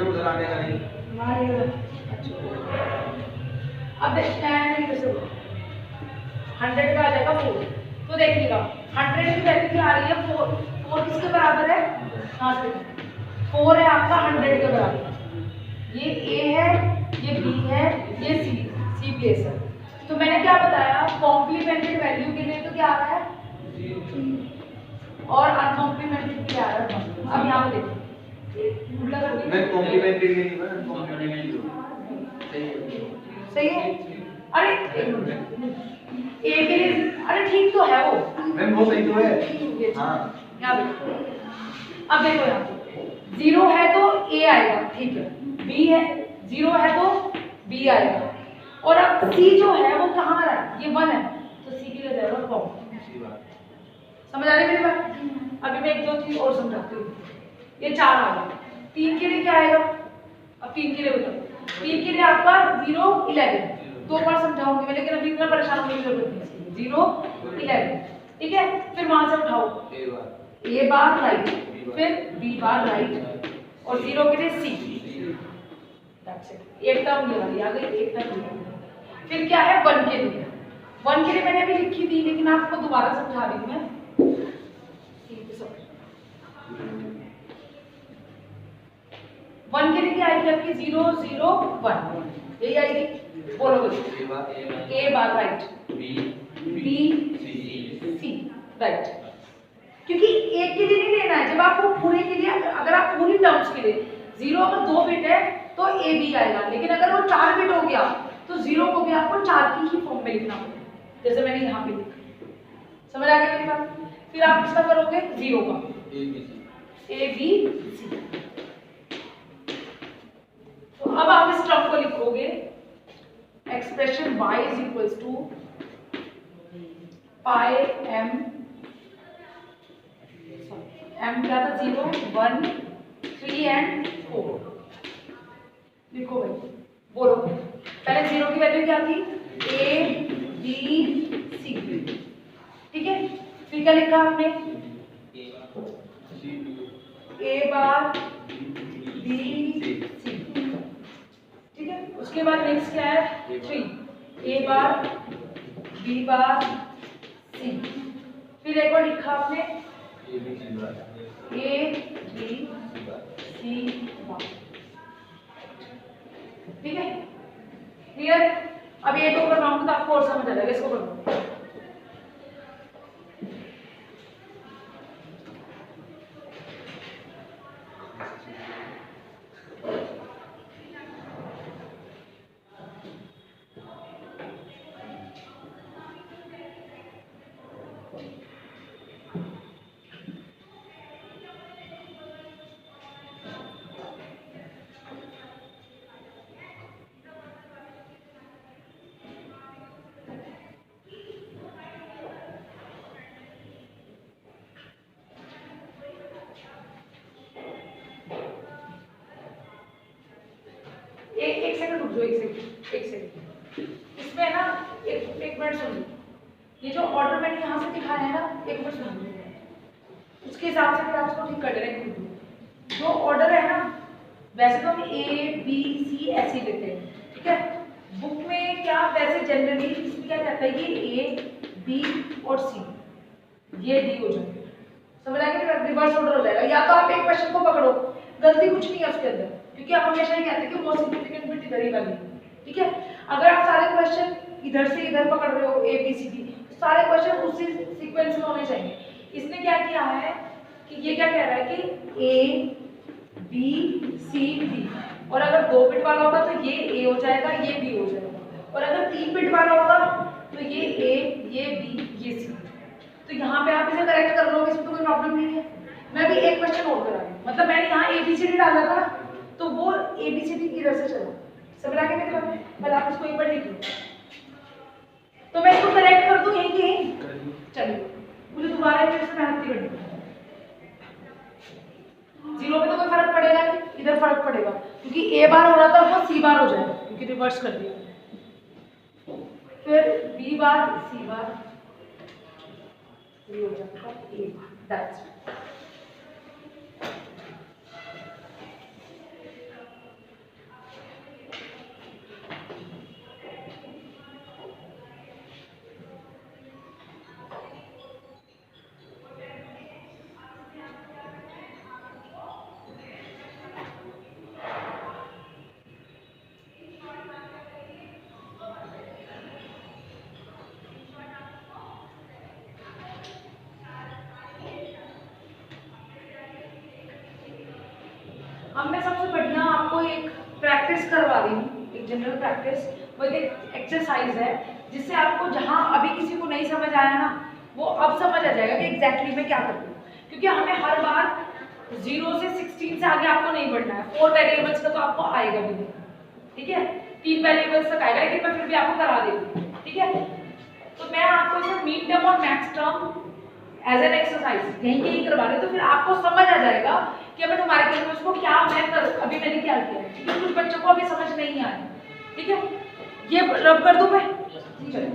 उधर आने का नहीं। अब देखते हैं कैसे 100 का आ जाएगा 4। तो देखिएगा 100 की वैल्यू क्या आ रही है? 4 4 किसके बराबर है? हाँ 4 है आपका 100 के बराबर। ये A है, ये B है, ये C प्लेस है। तो मैंने क्या बताया? कॉम्प्लीमेंटेड वैल्यू के लिए तो क्या आ रहा है? और अनकॉम्प्लीमेंटेड क्या आ रहा है? अब यहाँ पे देखो, उल्टा कर दिया। मैं कॉम्प्लीमेंटेड नहीं बना, कॉम्प्लीमेंटेड सही है? अरे A के लिए, अरे ठीक तो है वो। मैम वो सही तो है। हाँ यहाँ देखो, अब देखो यहाँ 0 है तो A आएगा, ठीक है? B है, 0 है तो B आएगा, और अब C जो है वो कहाँ आ रहा है? ये 1 है, तो C के लिए जाएगा कॉम। समझ आ रही है मेरी बात? अभी मैं एक दो चीज और समझाती हूँ। ये 4 आ गया, 3 के लिए क्या आएगा? अब 3 के लिए बताओ। 3 के लिए आपका 0 11, 2 बार समझाऊंगी मैं, लेकिन अभी इतना परेशान होने की जरूरत नहीं। 0 11, ठीक है? फिर वहां से उठाओ A बार राइट, फिर B बार राइट, और 0 के लिए C। एक टर्म ये वाली आ गई, एक टर्म ये वाली। फिर क्या है 1 के लिए? 1 के लिए मैंने अभी लिखी थी, लेकिन आपको दोबारा समझा रही हूँ मैं। 1 के लिए क्या आएगी आपकी? 0 0 1, यही आएगी। बोलो बोलो। A bar right, B C right, क्योंकि एक के लिए नहीं लेना है। जब आपको पूरे के लिए, अगर आप पूरी टर्म्स के लिए 0 अगर 2 बिट है तो A B आएगा, लेकिन अगर वो 4 बिट हो गया तो 0 को भी आपको 4 की ही फॉर्म में लिखना पड़ेगा, जैसे मैंने यहाँ पे लिखा। समझ आ गया मेरी बात? फिर आप किसका करोगे? 0 का A B C। तो अब आप इस टर्म को लिखोगे, expression y is equals to pi m क्या था? 0 1 3 एंड 4। लिखो भाई, बोलो। पहले 0 की वैल्यू क्या थी? A B C, ठीक है? फिर क्या लिखा आपने? A बार B C, ठीक है? उसके बाद नेक्स्ट क्या है? 3 A bar B bar C। फिर एक और लिखा आपने A B C बार, ठीक है? क्लियर? अब ये तो करवाऊंगी तो आपको और समझ आ जाएगा। इसको करो सेकंड रुक जाओ, एक सेकंड। इसमें ना एक मिनट सुन लो, ये जो ऑर्डर मैंने यहाँ से दिखाया है ना, एक मिनट सुन लो, उसके हिसाब से फिर आप इसको ठीक कर देना। जो ऑर्डर है ना, वैसे तो हम ए बी सी ऐसे ही लेते हैं, ठीक है। बुक में क्या वैसे जनरली इसमें क्या कहता है, ये ए बी और सी, ये डी हो जाएगा, समझ आ गया? रिवर्स ऑर्डर हो जाएगा। या तो आप एक क्वेश्चन को पकड़ो, गलती कुछ नहीं है उसके अंदर, क्योंकि आप हमेशा ही कहते हैं कि मोस्ट सिग्निफिकेंट बिट इधर ही वाली है, ठीक है। अगर आप सारे क्वेश्चन इधर से इधर पकड़ रहे हो, ए बी सी डी, तो सारे क्वेश्चन उसी सीक्वेंस में होने चाहिए। इसने क्या किया है कि ये क्या कह रहा है कि ए बी सी डी, और अगर 2 बिट वाला होगा तो ये ए हो जाएगा, ये बी हो जाएगा, और अगर 3 बिट वाला होगा तो ये ए, ये बी, ये सी। तो यहाँ पे आप इसे करेक्ट कर लोगे, इसमें तो कोई प्रॉब्लम नहीं है। मैं भी एक क्वेश्चन और करा, मतलब मैंने यहाँ ए बी सी डी डाला था, तो वो ए बी सी डी इधर से चला, समझ आ गया मेरे को? पहले आप इसको एक बार लिख लो, तो मैं इसको करेक्ट कर दूं यहीं के यहीं। चलिए, मुझे दोबारा फिर से मेहनत करनी है। 0 पे तो कोई फर्क पड़ेगा नहीं, इधर फर्क पड़ेगा, क्योंकि ए बार हो रहा था वो सी बार हो जाएगा, क्योंकि रिवर्स कर दिया। फिर बी बार सी बार, ये हो जाएगा ए बार, दैट्स इट। अब मैं सबसे बढ़िया आपको एक प्रैक्टिस करवा रही हूँ, एक जनरल प्रैक्टिस, वो एक एक्सरसाइज है, जिससे आपको जहाँ अभी किसी को नहीं समझ आया ना, वो अब समझ आ जाएगा कि एग्जैक्टली मैं क्या करती हूँ। क्योंकि हमें हर बार 0 से 16 से आगे आपको नहीं बढ़ना है, 4 वेरिएबल्स का तो आपको आएगा भी नहीं, ठीक है। 3 वेरिएबल्स तक आएगा, लेकिन मैं फिर भी आपको करा देती, ठीक है। तो मैं आपको इसमें मीन टर्म और max term as an exercise यहीं करवा रहे, तो फिर आपको समझ आ जाएगा कि अभी न्यूमेरिकल में उसको क्या मैं कर, अभी मैंने क्या किया है, क्योंकि कुछ बच्चों को अभी समझ नहीं आया, ठीक है। ये रब कर दूं मैं, चलिए।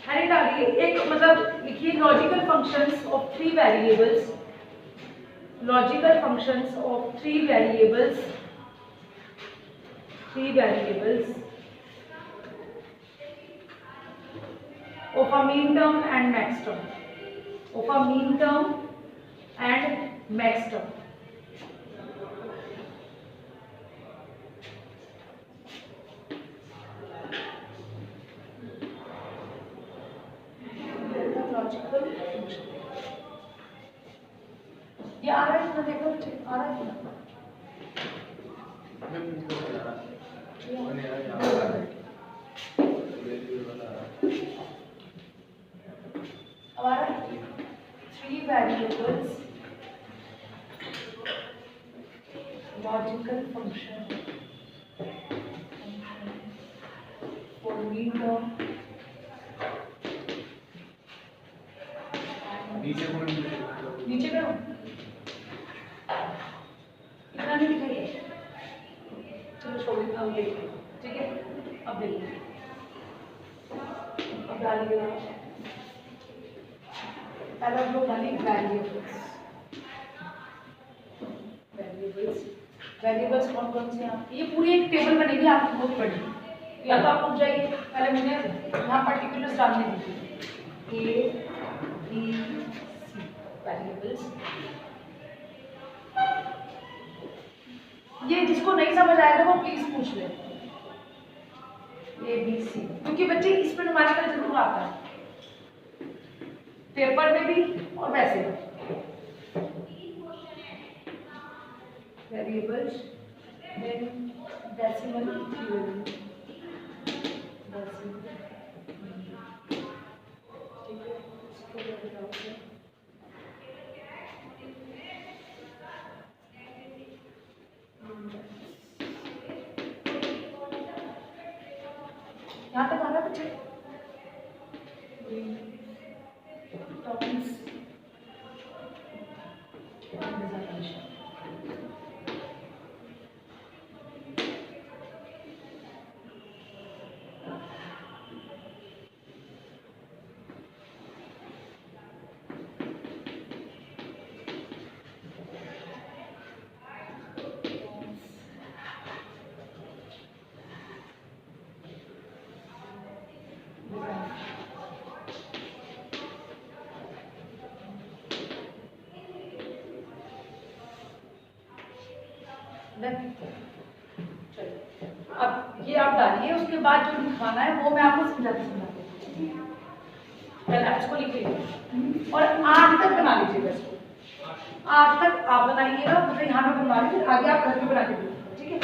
हैरी डालिए, एक मतलब लिखिए logical functions of 3 variables, logical functions of 3 variables of a mean term and max term, of a mean term and max term. Logical function ये आ रहा है ना, देखो आ रहा है ना, अब आ रहा है 3 variables logical function for mean term, नीचे करो, इतना नहीं दिखाइए, चलो छोड़िए, अब देखिए, ठीक है। अब देखिए, अब डालिएगा, पहले हम लोग डालेंगे वेरिएबल्स कौन कौन से हैं, ये पूरी एक टेबल बनेगी आपकी बहुत बड़ी, या तो आप उठ जाइए, पहले मुझे यहाँ पर्टिकुलर्स डालने दीजिए, ए बी सी वेरिएबल्स। ये जिसको नहीं समझ आएगा वो प्लीज पूछ ले, ए बी सी, क्योंकि बच्चे इस पर न्यूमेरिकल जरूर आता है, पेपर में भी और वैसे भी। वेरिएबल्स देन डेसिमल इक्विवेलेंट, ठीक है, इसको बताओ। यहाँ तक आना बच्चे टॉपिक्स अब ये आप डालिए, उसके बाद जो लिखवाना है वो मैं आपको समझाती हूँ। पहले आप इसको लिखिए और 8 तक बना लीजिएगा इसको। 8 तक आप बनाइएगा, मतलब यहाँ पे बनवा लीजिए, आगे आप घर पे बना के दीजिए, ठीक है।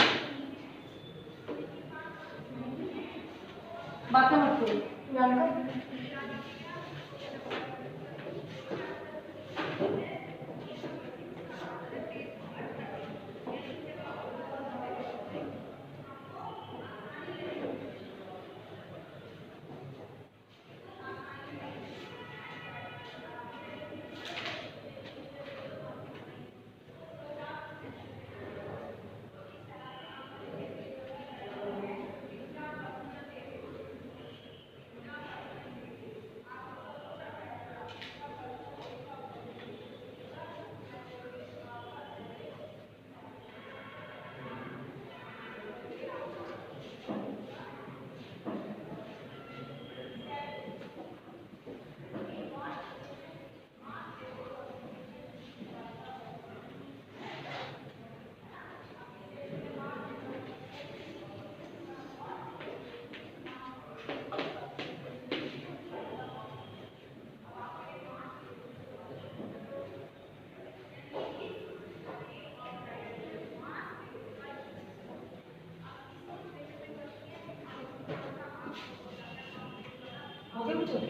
बातें मत करो, ध्यान रखो। ओके बच्चों,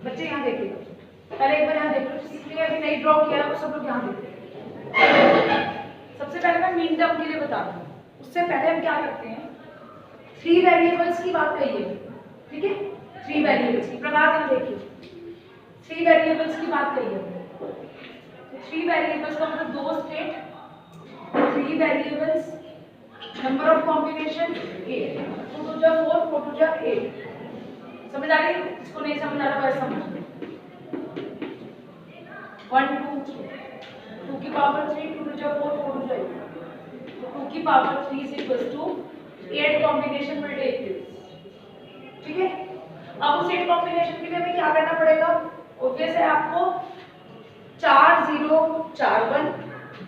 बच्चे यहाँ देखिए, पहले एक बार यहाँ देखो, जिसने अभी नहीं ड्रॉ किया वो सब लोग यहाँ देखिए। सबसे पहले मैं मीन टर्म के लिए बता दूँ, उससे पहले हम क्या करते हैं, 3 वेरिएबल्स की बात कही है, ठीक है। 3 वेरिएबल्स की प्रकार यहाँ देखिए, 3 वेरिएबल्स की बात कही है। 3 वेरिएबल्स का मतलब 2 state, 3 variables, number of combination 8, 2 to the 4, 4 to the 8। समझ आ रही है? इसको नहीं समझ आ रहा वैसे समझ लो। 1 2 की power 3, 2 to the 4, 4 to the 8। तो 2 की power 3 is equals to 8 combination will take place, ठीक है। अब उस 8 कॉम्बिनेशन के लिए हमें क्या करना पड़ेगा? ऑब्वियस है आपको 4 0 4 1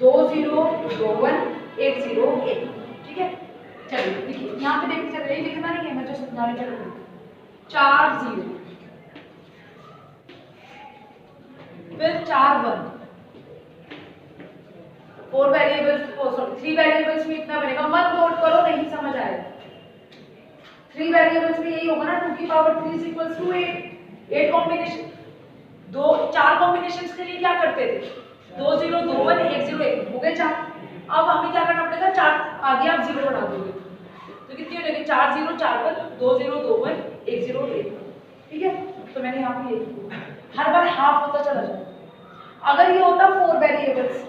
2 0 2 1 1 0 1, ठीक है। चलिए देखिए यहाँ पे देखिए, चलिए लिखना नहीं है, मैं जो समझाने चल रही हूँ। 4 0 फिर 4 1, 4 वेरिएबल्स, सॉरी 3 वेरिएबल्स में इतना बनेगा, मत नोट करो नहीं समझ आएगा। 3 वेरिएबल्स में यही होगा ना, 2 की power 3 is equals to 8। 8 combination, 4 combinations के लिए क्या करते थे, 2 0 2 1 1 0 1 हो गए 4। अब हमें क्या करना पड़ेगा, 4 आगे आप 0 बढ़ा दोगे तो कितनी हो जाएगी, 4 0 4 1 2 0 2 1 1 0 1, ठीक है। तो मैंने यहाँ पे ये किया, हर बार हाफ होता चला जाए। अगर ये होता 4 variables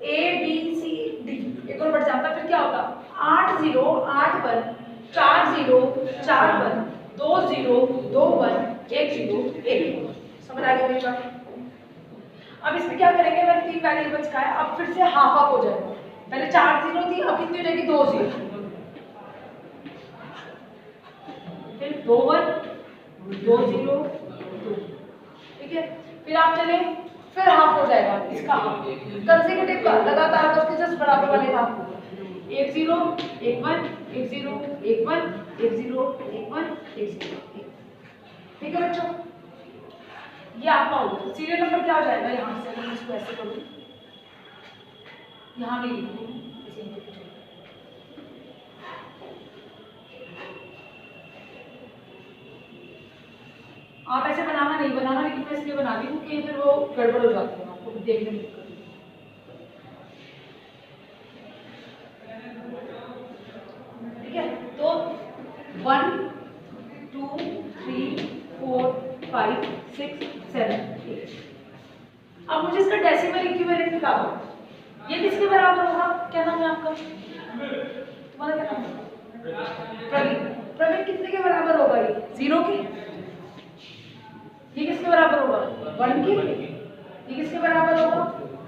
A B C D, एक और बढ़ जाता, फिर क्या होता 8 0 8 1 4 0 4 1 2 0 2 1 1 0 1। समझ आ गई मेरी बात? अब इसमें क्या करेंगे, अगर 3 वेरिएबल्स का है, अब फिर से हाफ अप हो जाएगा। पहले 4 0 थी, अब कितनी हो जाएगी 2 0, फिर 2 1 2 0 2, ठीक है। फिर आप चले, फिर हाफ हो जाएगा इसका, कंसेक्यूटिव का लगातार का उसके जस्ट बराबर वाले का 1 0 1 1 1 0 1 1 1 0 1 1 1 0 1, ठीक है बच्चों। ये आपका होगा सीरियल नंबर, क्या हो जाएगा यहाँ से, मैं इसको ऐसे करूँ, यहाँ भी लिखूँ आप ऐसे बनाना नहीं बनाना, लेकिन मैं इसलिए बना दी क्योंकि फिर वो गड़बड़ हो जाती है, आपको देखने में दिक्कत होगी। ठीक है, तो 1 2 3 4 5 6 7 8। अब मुझे इसका डेसिमल इक्विवेलेंट निकालो। ये किसके बराबर होगा? क्या नाम है आपका? तुम्हारा क्या नाम है? प्रवीण। प्रवीण कितने के बराबर होगा? ये 0 के। ये किसके बराबर होगा? 1 के। ये किसके बराबर होगा?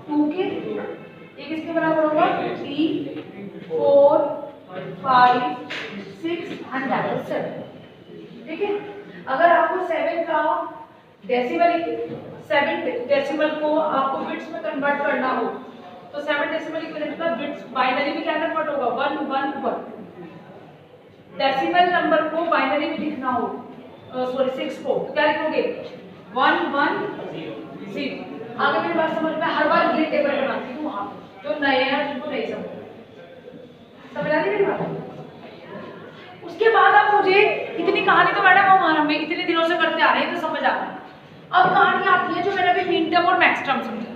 2 के। ये किसके बराबर होगा? 3 4 5 6 एंड दैट इज 7। ठीक है, अगर आपको 7 का डेसिमल को आपको बिट्स में कन्वर्ट करना हो तो 7 डेसिमल इक्विवेलेंट का बिट्स बाइनरी में क्या कन्वर्ट होगा? 1 1 1। डेसिमल नंबर को बाइनरी में लिखना हो, सॉरी 6 को, तो क्या लिखोगे? 1 1 0। आगे मेरी बात समझ में? हर बार ये टेबल बनाती हूँ वहाँ, जो नए हैं जिनको नहीं समझ आ रही मेरी बात। उसके बाद आप मुझे इतनी कहानी तो मैडम हम इतने दिनों से करते आ रहे हैं तो समझ आ रहा है। अब कहानी आती है जो मैंने अभी मीन टर्म और मैक्स टर्म समझा।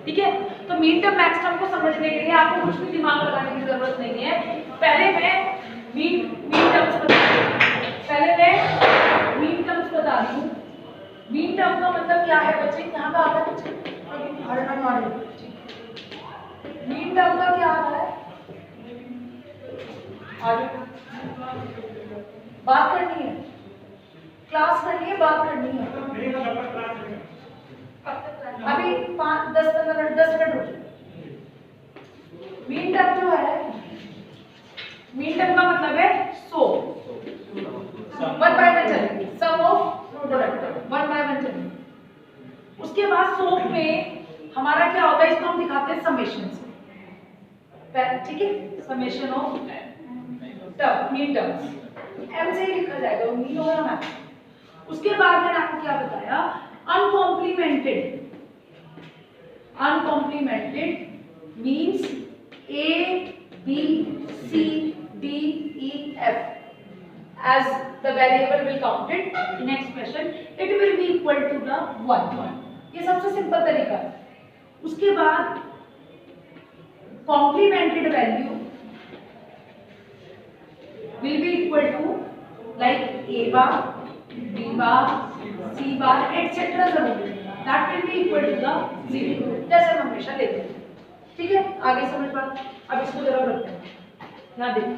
ठीक है, तो मीन टर्म मैक्स टर्म को समझने के लिए आपको कुछ भी दिमाग लगाने की जरूरत नहीं है। पहले मैं मीन टर्म्स बता रही हूँ। मीन टर्म का मतलब क्या है बच्चे? यहाँ का आता है बच्चे? मीन टर्म का क्या आता है? आगे बात करनी है, क्लास करनी है, बात करनी है। अभी 10 मिनट रुक। मीन टर्म जो है, मीन टर्म का मतलब है 100। 1 बाय 1 चलेंगे, सम ऑफ प्रोडक्ट 1 बाय 1 चलेंगे। उसके बाद 100 में हमारा क्या होता है? इसको हम दिखाते हैं समेशन से। ठीक है, summation of term, mean terms m से ही लिखा जाएगा, मीन होगा ना। उसके बाद मैंने आपको क्या बताया? अनकॉम्प्लीमेंटेड means A B C D E F as the variable will counted in expression, it will be equal to the 1। ये सबसे सिंपल तरीका है। उसके बाद complimented value will be equal to like A bar, B bar, C bar, etc. जरूर, that will be equal to the 0, जैसे हम हमेशा लेते हैं। ठीक है, आगे समझ बात। अब इसको जरा रखते हैं, यहाँ देखिए,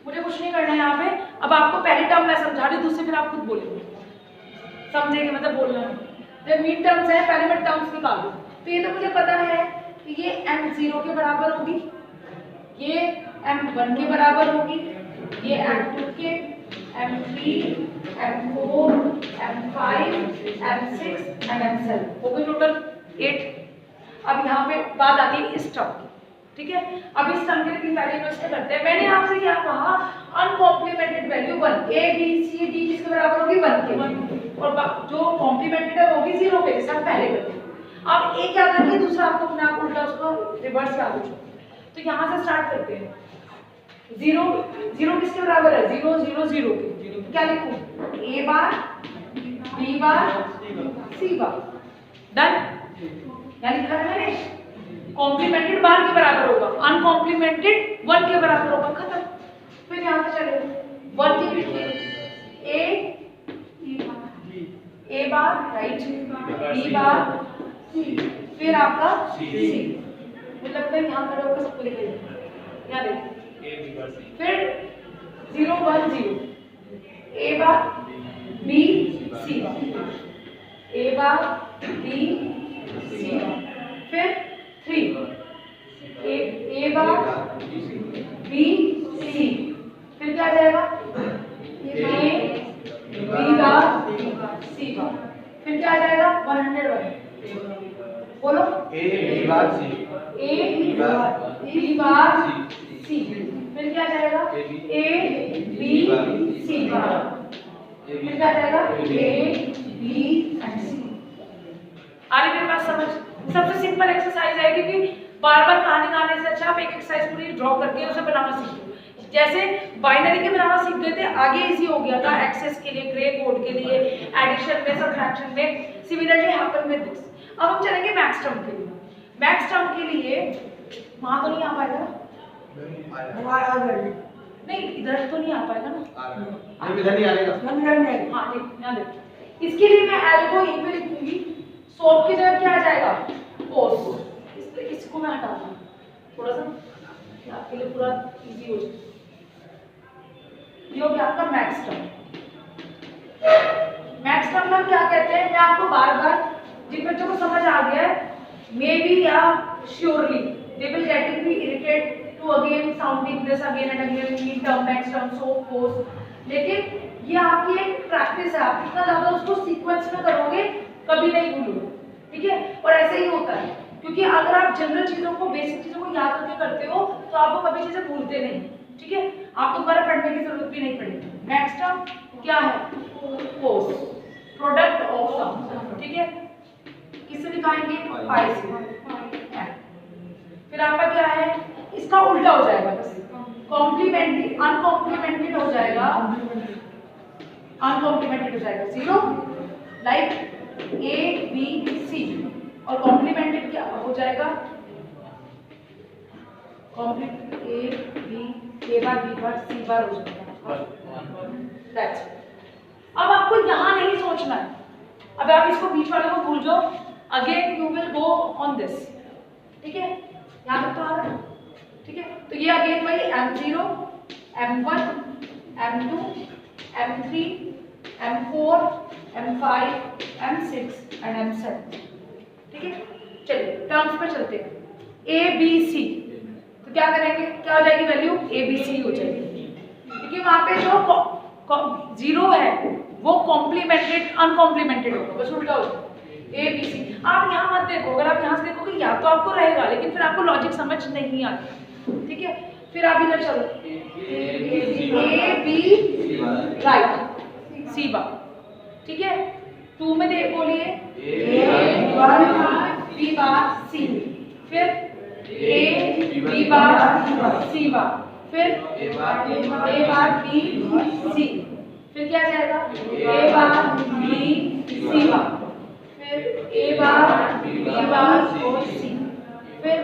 मुझे कुछ नहीं करना है यहाँ पे। अब आपको पहली टर्म मैं समझा रही हूँ, दूसरे फिर आप खुद बोलेंगे, समझेंगे, मतलब बोलना है। तो मीन टर्म्स है, पहले मैं टर्म्स निकाल दूँ। तो ये तो मुझे पता है कि ये m0 के बराबर होगी, ये m1 के बराबर होगी, ये m2 के, m3, m4, m5, m6 and m7 हो गई टोटल 8। अब यहाँ पे बात आती है इस टर्म की। ठीक है, अब इस टर्म के लिए पहले इन्वेस्ट करते हैं। मैंने आपसे क्या कहा? Uncomplemented value 1, A B C D किसके बराबर होगी? 1 के, और जो कॉम्प्लीमेंटेड है वो होगी 0 के, जैसे हम पहले करते हैं। अब एक याद रखिए, दूसरा आपको अपने आप उल्टा उसको रिवर्स याद रखो। तो यहाँ से स्टार्ट करते हैं। 0 किसके बराबर है? 0 0 0 के। क्या लिखूं? ए बार, बी बार, सी बार। डन? क्या लिखा है मैंने? कॉम्प्लीमेंटेड बार के बराबर होगा, अनकॉम्प्लीमेंटेड 1 के बराबर होगा, खत्म। फिर यहाँ से चले 1 के लिखिए, ए बार राइट, बी बार, फिर आपका सी। मुझे लगता है यहाँ खड़े होकर सबको लिखा जाएगा। यहाँ देखिए, फिर 0 1 0, ए बार बी सी बार, ए बार बी सी बार, फिर 3 ए बार बी सी, फिर क्या आ जाएगा? ए बी बार सी बार, फिर क्या आ जाएगा? 101। बोलो, A B bar C, A B bar सी, फिर क्या आ जाएगा? ए बी सी बार, फिर क्या आ जाएगा? ए बी एंड सी। आ रही मेरे पास समझ? सबसे सिंपल एक्सरसाइज है, क्योंकि बार बार कहानी गाने से अच्छा आप एक एक्सरसाइज पूरी ड्रॉ करके उसे बनाना सीखो। जैसे बाइनरी के बनाना सीख गए थे, आगे इजी हो गया था एक्सेस के लिए, ग्रे कोड के लिए, एडिशन में, सब्ट्रैक्शन में। Similarly happen with this. अब हम चलेंगे मैक्स टर्म के लिए। मैक्स टर्म के लिए वहां तो नहीं आ पाएगा ना, नहीं इधर तो नहीं आ पाएगा ना, इधर नहीं आएगा। हाँ ठीक, यहाँ देखो। इसके लिए मैं एल को यहीं पे लिखूंगी, सोप की जगह क्या आ जाएगा, कोस। इसको मैं हटा दूँ थोड़ा सा, आपके लिए पूरा इजी हो जाए। ये हो गया आपका मैक्स टर्म। मैक्स टर्म में क्या कहते हैं, मैं आपको बार बार, जिन बच्चों को समझ आ गया है, मे बी या surely they will getting be irritate to again sounding this again and again, min term, max term, so cos. लेकिन ये आपकी एक प्रैक्टिस है, आप जितना ज्यादा उसको सीक्वेंस में करोगे कभी नहीं भूलोगे, ठीक है। और ऐसे ही होता है, क्योंकि अगर आप जनरल चीजों को, बेसिक चीजों को याद करके करते हो तो आपको कभी चीजें भूलते नहीं, ठीक है। आपको दोबारा पढ़ने की जरूरत भी नहीं पड़ेगी। नेक्स्ट टर्म क्या है, कोस, प्रोडक्ट ऑफ सम, ठीक है। किससे दिखाएंगे, पाई से। फिर आपका क्या है, इसका उल्टा हो जाएगा, बस कॉम्प्लीमेंट्री, अनकॉम्प्लीमेंटेड हो जाएगा, अनकॉम्प्लीमेंटेड हो जाएगा, zero, like A B C. और कॉम्प्लीमेंटेड क्या हो जाएगा, complement A bar B bar सी बार हो जाएगा। That's it. अब आपको यहाँ नहीं सोचना है, अब आप इसको बीच वाले को भूल जाओ, again you will go on this, ठीक है। यहाँ तक तो आ रहा है, ठीक है। तो ये अगेन वही M0, M1, M2, M3, M4, M5, M6 and M7, ठीक है। चलिए टर्म्स पे चलते हैं। A B C, तो क्या करेंगे, क्या हो जाएगी वैल्यू, ABC हो जाएगी, क्योंकि वहां पे जो जीरो है वो कॉम्प्लीमेंटेड अनकॉम्प्लीमेंटेड होगा, बस उल्टा होगा। ABC आप यहाँ मत देखो, अगर आप यहाँ से देखोगे या तो आपको रहेगा, लेकिन फिर आपको लॉजिक समझ नहीं आता, ठीक है। फिर आप इधर चलो, A B राइट, C बार, ठीक है। 2 में दे बोलिए A bar B bar C, फिर A B बार C बार, फिर A बार B C, फिर क्या जाएगा A बार B C बार, फिर A बार B बार और C, फिर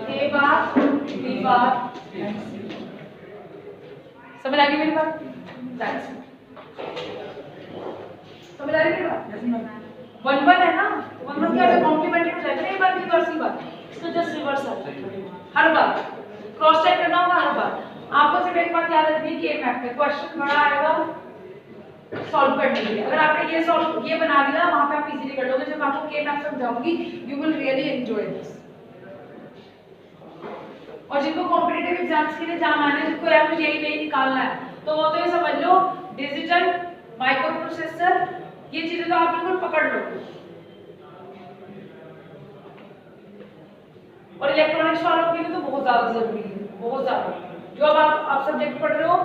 A बार B बार। समझ आ गई मेरी बात, समझ आ रही है मेरी बात। 1 है ना, 1 क्या है, कॉम्प्लीमेंटेड हो जाएगा, A bar B bar C बार, इसको जस्ट रिवर्स आता है हर बार, क्रॉस चेक करना होगा हर बार। आपको सिर्फ एक बात याद रखनी है कि मैथ में क्वेश्चन बड़ा आएगा सॉल्व करने के लिए, अगर आपने ये बना लिया वहां पे आप इजीली कर लोगे। जब आपको के मैथ समझाऊंगी you will really enjoy this. और जिनको कॉम्पिटिटिव एग्जाम्स के लिए जाना है, जिनको यार मुझे यही निकालना है, तो वो तो ये समझ लो डिजिटल माइक्रो प्रोसेसर, ये चीजें तो आप बिल्कुल पकड़ लो। और इलेक्ट्रॉनिक्स वालों के लिए तो बहुत ज्यादा जरूरी है, बहुत ज्यादा। जो अब आप सब्जेक्ट पढ़ रहे हो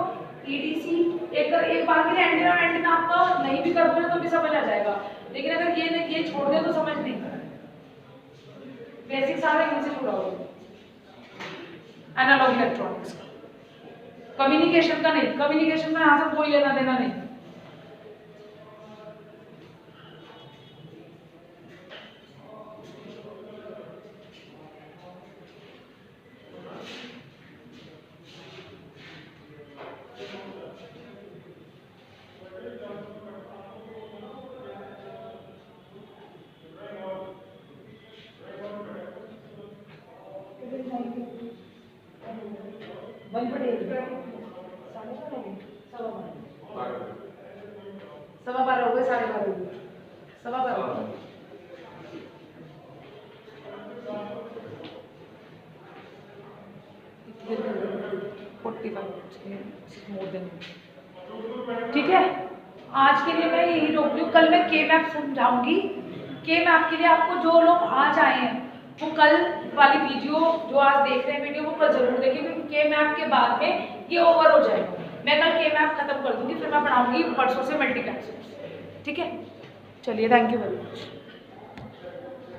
EDC, एक बार के लिए एंटीना आपका नहीं भी करोगे तो भी समझ आ जाएगा, लेकिन अगर ये छोड़ दे तो समझ नहीं। बेसिक सारा यहीं से जुड़ा होगा, एनालॉग इलेक्ट्रॉनिक्स का, कम्युनिकेशन का नहीं, कम्युनिकेशन में यहाँ से कोई लेना देना नहीं। सवा 12 हो गए, 12:30 हो गए, 12:15 हो गए। ठीक है, आज के लिए मैं यही रोक लूँ। कल मैं के मैप समझाऊंगी। के मैप के लिए आपको जो लोग आज आए हैं वो कल वाली वीडियो जो आज देख रहे हैं वीडियो, वो कल जरूर देखें, क्योंकि के मैप के बाद में ये ओवर हो जाएगा। मैं कल के मैप खत्म कर दूंगी, फिर मैं पढ़ाऊंगी परसों से मल्टीप्लेक्स। ठीक है, चलिए, थैंक यू वेरी मच।